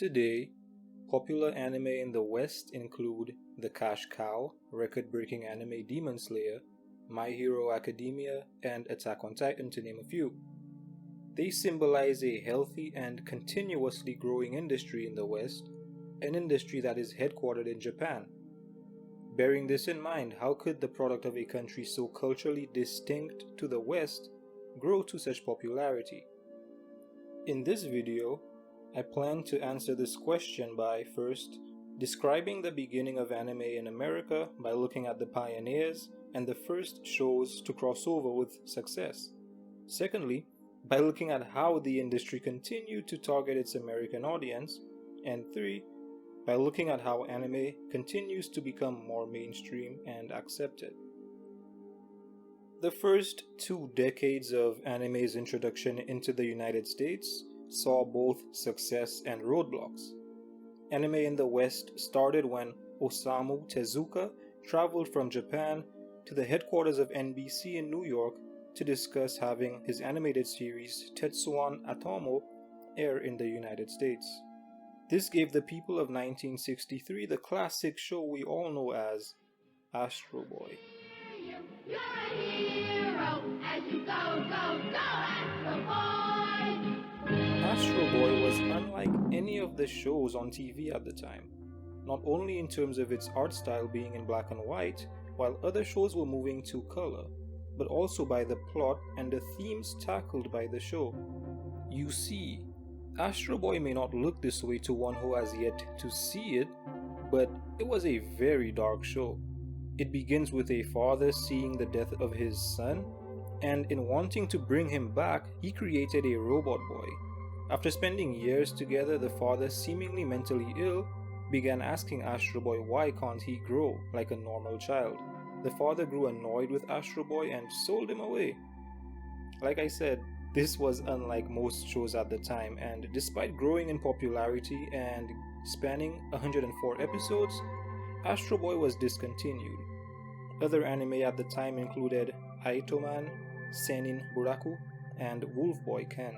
Today, popular anime in the West include The Cash Cow, record-breaking anime Demon Slayer, My Hero Academia, and Attack on Titan, to name a few. They symbolize a healthy and continuously growing industry in the West, an industry that is headquartered in Japan. Bearing this in mind, how could the product of a country so culturally distinct to the West grow to such popularity? In this video, I plan to answer this question by first describing the beginning of anime in America by looking at the pioneers and the first shows to cross over with success. Secondly, by looking at how the industry continued to target its American audience. And three, by looking at how anime continues to become more mainstream and accepted. The first 2 decades of anime's introduction into the United States saw both success and roadblocks. Anime in the West started when Osamu Tezuka traveled from Japan to the headquarters of NBC in New York to discuss having his animated series Tetsuwan Otomo air in the United States. This gave the people of 1963 the classic show we all know as Astro Boy. You're a hero as you go, Astro Boy! Astro Boy was unlike any of the shows on TV at the time, not only in terms of its art style being in black and white, while other shows were moving to color, but also by the plot and the themes tackled by the show. You see, Astro Boy may not look this way to one who has yet to see it, but it was a very dark show. It begins with a father seeing the death of his son, and in wanting to bring him back, he created a robot boy. After spending years together, the father, seemingly mentally ill, began asking Astro Boy why can't he grow like a normal child. The father grew annoyed with Astro Boy and sold him away. Like I said, this was unlike most shows at the time, and despite growing in popularity and spanning 104 episodes, Astro Boy was discontinued. Other anime at the time included Aitoman, Senin Buraku, and Wolf Boy Ken.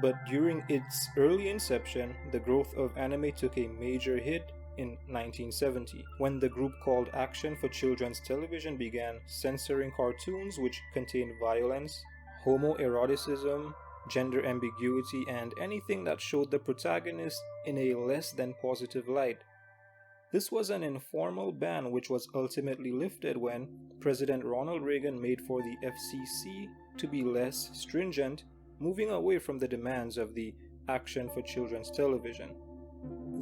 But during its early inception, the growth of anime took a major hit in 1970, when the group called Action for Children's Television began censoring cartoons which contained violence, homoeroticism, gender ambiguity, and anything that showed the protagonist in a less than positive light. This was an informal ban which was ultimately lifted when President Ronald Reagan made for the FCC to be less stringent, moving away from the demands of the Action for Children's Television.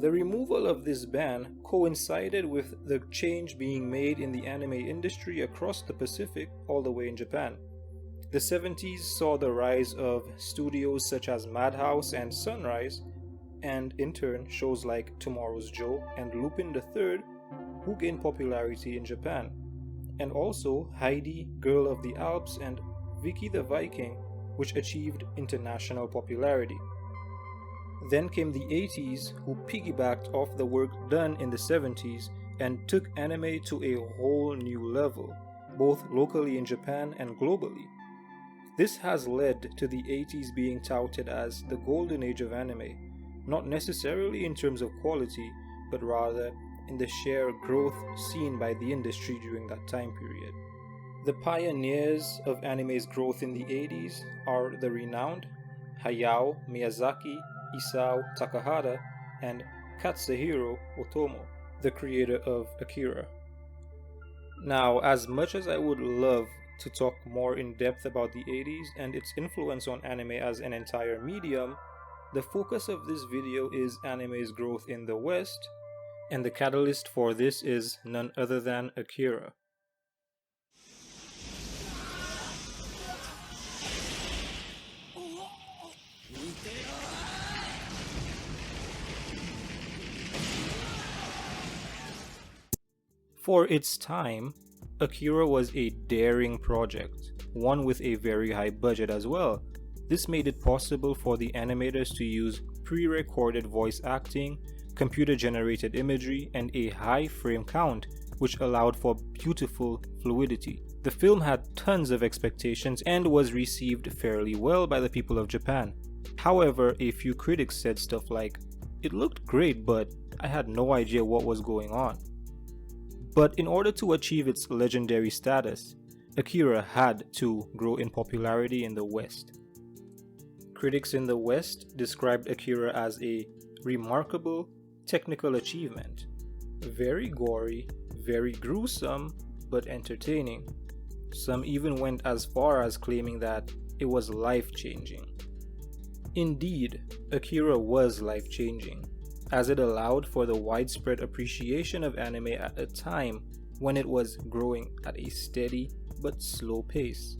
The removal of this ban coincided with the change being made in the anime industry across the Pacific all the way in Japan. The 70s saw the rise of studios such as Madhouse and Sunrise, and in turn shows like Tomorrow's Joe and Lupin III, who gained popularity in Japan, and also Heidi, Girl of the Alps, and Vicky the Viking, which achieved international popularity. Then came the 80s, who piggybacked off the work done in the 70s and took anime to a whole new level, both locally in Japan and globally. This has led to the 80s being touted as the golden age of anime, not necessarily in terms of quality, but rather in the sheer growth seen by the industry during that time period. The pioneers of anime's growth in the 80s are the renowned Hayao Miyazaki, Isao Takahata, and Katsuhiro Otomo, the creator of Akira. Now, as much as I would love to talk more in depth about the 80s and its influence on anime as an entire medium, the focus of this video is anime's growth in the West, and the catalyst for this is none other than Akira. For its time, Akira was a daring project, one with a very high budget as well. This made it possible for the animators to use pre-recorded voice acting, computer-generated imagery, and a high frame count, which allowed for beautiful fluidity. The film had tons of expectations and was received fairly well by the people of Japan. However, a few critics said stuff like, It looked great, but I had no idea what was going on. But in order to achieve its legendary status, Akira had to grow in popularity in the West. Critics in the West described Akira as a remarkable technical achievement. Very gory, very gruesome, but entertaining. Some even went as far as claiming that it was life-changing. Indeed, Akira was life-changing, as it allowed for the widespread appreciation of anime at a time when it was growing at a steady but slow pace.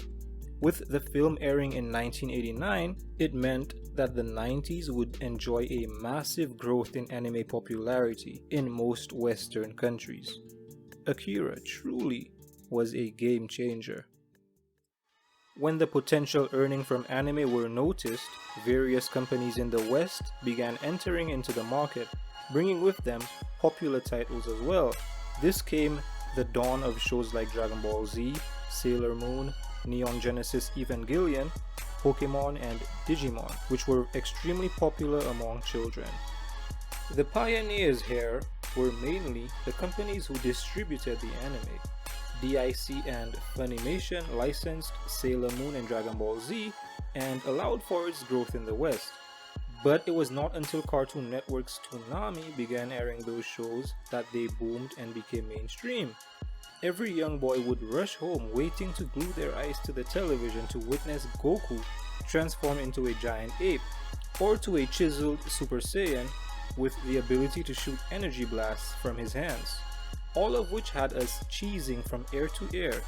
With the film airing in 1989, it meant that the 90s would enjoy a massive growth in anime popularity in most Western countries. Akira truly was a game changer. When the potential earning from anime were noticed, various companies in the West began entering into the market, bringing with them popular titles as well. This came the dawn of shows like Dragon Ball Z, Sailor Moon, Neon Genesis Evangelion, Pokemon, and Digimon, which were extremely popular among children. The pioneers here were mainly the companies who distributed the anime. DIC and Funimation licensed Sailor Moon and Dragon Ball Z and allowed for its growth in the West. But it was not until Cartoon Network's Toonami began airing those shows that they boomed and became mainstream. Every young boy would rush home waiting to glue their eyes to the television to witness Goku transform into a giant ape, or to a chiseled Super Saiyan with the ability to shoot energy blasts from his hands. All of which had us cheesing from ear to ear.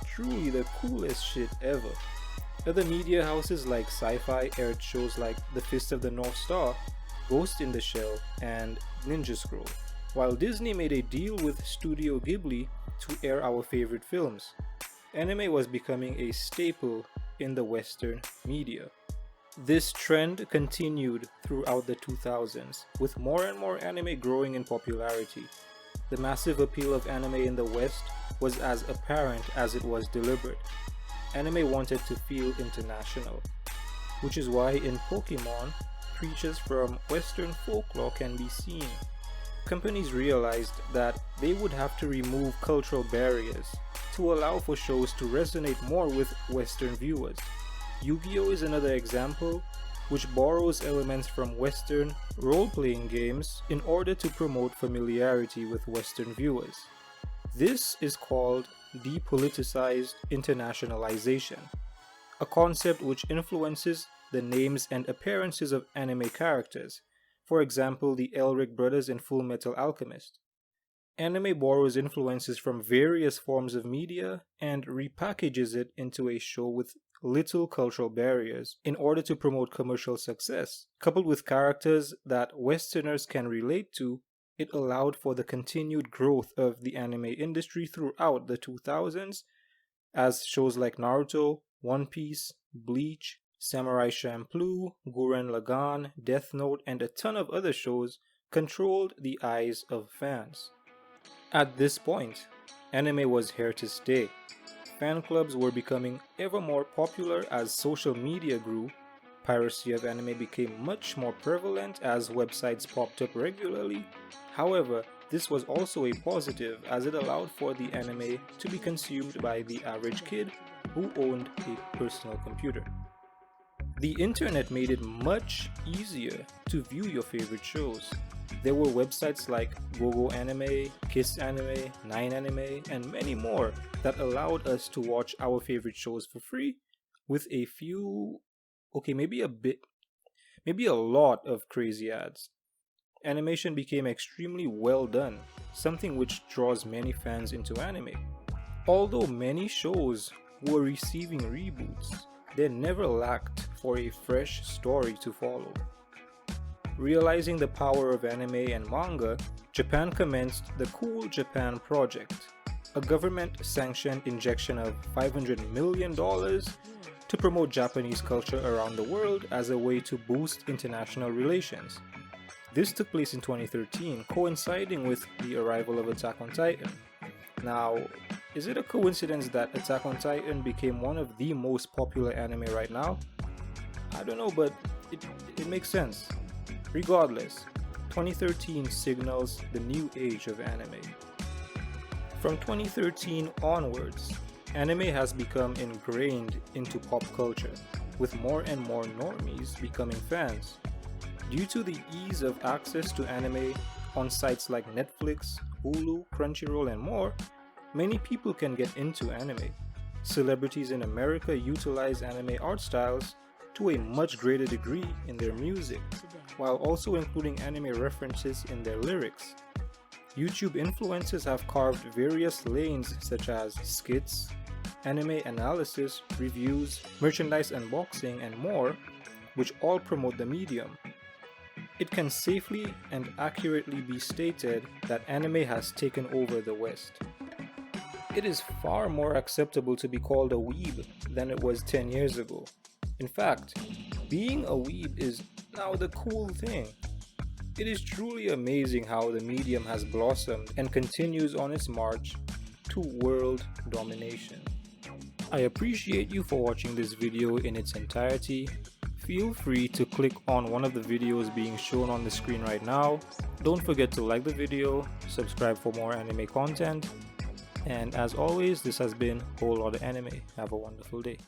Truly the coolest shit ever. Other media houses like Sci-Fi aired shows like The Fist of the North Star, Ghost in the Shell, and Ninja Scroll, while Disney made a deal with Studio Ghibli to air our favorite films. Anime was becoming a staple in the Western media. This trend continued throughout the 2000s, with more and more anime growing in popularity. The massive appeal of anime in the West was as apparent as it was deliberate. Anime wanted to feel international, which is why in Pokemon, creatures from Western folklore can be seen. Companies realized that they would have to remove cultural barriers to allow for shows to resonate more with Western viewers. Yu-Gi-Oh! Is another example, which borrows elements from Western role-playing games in order to promote familiarity with Western viewers. This is called depoliticized internationalization, a concept which influences the names and appearances of anime characters, for example the Elric brothers in Full Metal Alchemist. Anime borrows influences from various forms of media and repackages it into a show with little cultural barriers in order to promote commercial success. Coupled with characters that Westerners can relate to, it allowed for the continued growth of the anime industry throughout the 2000s, as shows like Naruto, One Piece, Bleach, Samurai Champloo, Gurren Lagann, Death Note, and a ton of other shows controlled the eyes of fans. At this point, anime was here to stay. Fan clubs were becoming ever more popular as social media grew. Piracy of anime became much more prevalent as websites popped up regularly. However, this was also a positive as it allowed for the anime to be consumed by the average kid who owned a personal computer. The internet made it much easier to view your favorite shows. There were websites like Gogo Anime, Kiss Anime, 9anime, and many more that allowed us to watch our favorite shows for free with a few, maybe a lot of crazy ads. Animation became extremely well done, something which draws many fans into anime. Although many shows were receiving reboots, they never lacked for a fresh story to follow. Realizing the power of anime and manga, Japan commenced the Cool Japan Project, a government-sanctioned injection of $500 million to promote Japanese culture around the world as a way to boost international relations. This took place in 2013, coinciding with the arrival of Attack on Titan. Now, is it a coincidence that Attack on Titan became one of the most popular anime right now? I don't know, but it makes sense. Regardless, 2013 signals the new age of anime. From 2013 onwards, anime has become ingrained into pop culture, with more and more normies becoming fans. Due to the ease of access to anime on sites like Netflix, Hulu, Crunchyroll, and more, many people can get into anime. Celebrities in America utilize anime art styles to a much greater degree in their music, while also including anime references in their lyrics. YouTube influencers have carved various lanes such as skits, anime analysis, reviews, merchandise unboxing, and more, which all promote the medium. It can safely and accurately be stated that anime has taken over the West. It is far more acceptable to be called a weeb than it was 10 years ago. In fact, being a weeb is now the cool thing. It is truly amazing how the medium has blossomed and continues on its march to world domination. I appreciate you for watching this video in its entirety. Feel free to click on one of the videos being shown on the screen right now. Don't forget to like the video, subscribe for more anime content, and as always, this has been Whole Lotta Anime. Have a wonderful day.